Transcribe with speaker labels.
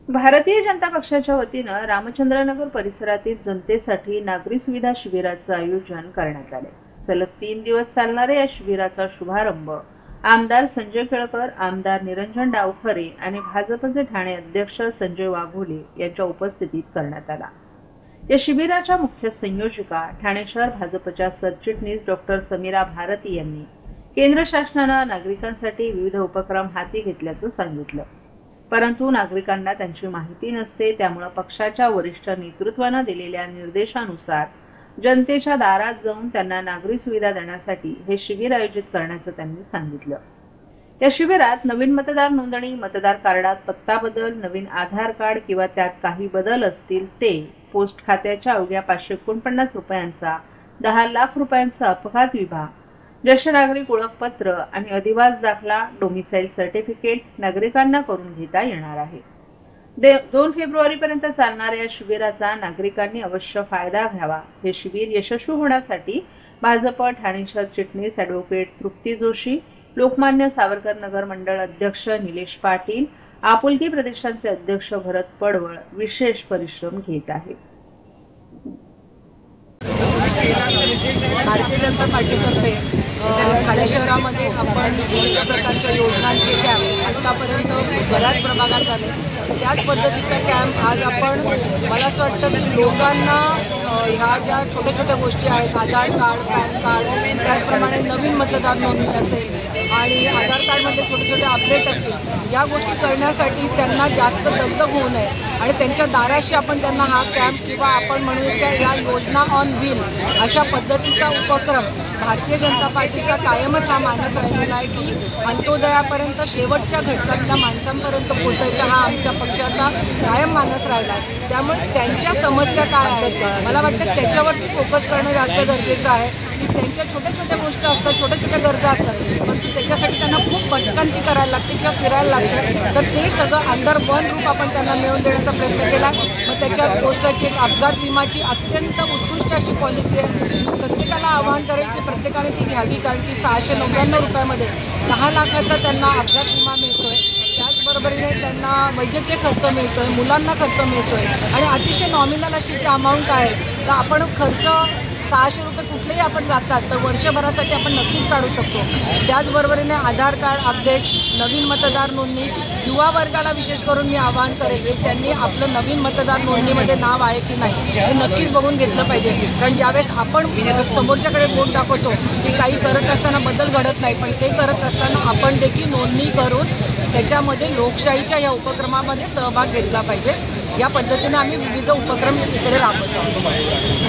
Speaker 1: भारतीय जनता पक्षाच्या वतीनं रामचंद्रनगर परिसरातील जनतेसाठी नागरी सुविधा शिबिराचं आयोजन करण्यात आले। सलग 3 दिवस चालणाऱ्या या शिबिराचा शुभारंभ आमदार संजय केळकर, आमदार निरंजन डावखरे आणि भाजपचे ठाणे अध्यक्ष संजय वाघोले यांच्या उपस्थितीत करण्यात आला। या शिबिराच्या मुख्य संयोजिका ठाणे शहर भाजपच्या सरचिटणीस डॉक्टर समीरा भारती यांनी केंद्र शासनाने नागरिकांसाठी विविध उपक्रम हाती घेतल्याचं सांगितलं, परंतु नागरिकांना त्यांची माहिती नसते। त्यामुळे पक्षाच्या वरिष्ठ नेतृत्वाने दिलेल्या निर्देशानुसार जनतेच्या दारात जाऊन त्यांना नागरी सुविधा देण्यासाठी हे शिबिर आयोजित करण्याचं त्यांनी सांगितलं। या शिबिरात नवीन मतदार नोंदणी, मतदार कार्डात पत्ता बदल, नवीन आधार कार्ड किंवा त्यात काही बदल असतील ते, पोस्ट खात्याच्या अवघ्या 549 रुपयांचा 10 लाख रुपयांचा अपघात विमा, ज्येष्ठ नागरिक ओळखपत्र आणि अधिवास दाखला, डोमिसाइल सर्टिफिकेट नागरिकांना करून घेता येणार आहे। 2 फेब्रुवारीपर्यंत चालणाऱ्या या शिबिराचा नागरिकांनी अवश्य फायदा घ्यावा। हे शिबिर यशस्वी होण्यासाठी भाजप ठाणे शहर चिटणीस ॲडव्होकेट तृप्ती जोशी, लोकमान्य सावरकर नगर मंडळ अध्यक्ष निलेश पाटील, आपुलकी प्रदेशांचे अध्यक्ष भरत पडवळ विशेष परिश्रम घेत आहेत।
Speaker 2: भारतीय जनता पार्टीतर्फे ठाणे शहरामध्ये आपण विविध प्रकारच्या योजनांचे कॅम्प आतापर्यंत बऱ्याच प्रभागात झाले। त्याच पद्धतीचा कॅम्प आज आपण, मला असं वाटतं की लोकांना ह्या ज्या छोट्या छोट्या गोष्टी आहेत, आधार कार्ड, पॅन कार्ड, त्याचप्रमाणे नवीन मतदार नोंदणी असेल आणि आधार कार्डमध्ये छोटे छोटे अपडेट असतील, या गोष्टी करण्यासाठी त्यांना जास्त दगदग होऊ नये आणि त्यांच्या दाराशी आपण त्यांना हा कॅम्प किंवा आपण म्हणूया या योजना ऑन व्हील अशा पद्धतीचा उपक्रम भारतीय जनता पार्टीचा कायमच हा मानस राहिलेला आहे की अंत्योदयापर्यंत शेवटच्या घटकातल्या माणसांपर्यंत पोहोचायचा हा आमच्या पक्षाचा कायम मानस राहिला आहे। त्यामुळे त्यांच्या समस्या काय आहेत मला वाटतं त्याच्यावरती फोकस करणं जास्त गरजेचं आहे की त्यांच्या छोट्या छोट्या गोष्टी असतात, छोट्या छोट्या गरजा असतात, परंतु त्याच्यासाठी त्यांना खूप भटकंती करायला लागते किंवा फिरायला लागतं। तर ते सगळं अंडर वन रूप आपण त्यांना मिळवून देण्याचा प्रयत्न केला। मग त्याच्यात पोस्टाची एक अपघात विमाची अत्यंत उत्कृष्ट अशी पॉलिसी आहे। प्रत्येकाला आवाहन करेल की प्रत्येकाने ती घ्यावी, कारण की 699 रुपयामध्ये 10 लाखाचा त्यांना अपघात विमा मिळतोय। त्याचबरोबरीने त्यांना वैद्यकीय खर्च मिळतोय, मुलांना खर्च मिळतोय आणि अतिशय नॉमिनल अशी ती अमाऊंट आहे। तर आपण खर्च 600 रुपये कुठलेही आपण जातात तर वर्षभरासाठी आपण नक्कीच काढू शकतो। त्याचबरोबरीने आधार कार्ड अपडेट, नवीन मतदार नोंदणी, युवा वर्गाला विशेष करून मी आवाहन करेल की त्यांनी आपलं नवीन मतदार नोंदणीमध्ये नाव आहे की नाही हे नक्कीच बघून घेतलं पाहिजे। कारण ज्यावेळेस आपण समोरच्याकडे बोट दाखवतो की काही करत असताना बदल घडत नाही, पण ते करत असताना आपण देखील नोंदणी करून त्याच्यामध्ये लोकशाहीच्या या उपक्रमामध्ये सहभाग घेतला पाहिजे। या पद्धतीने आम्ही विविध उपक्रम इकडे राबवतो।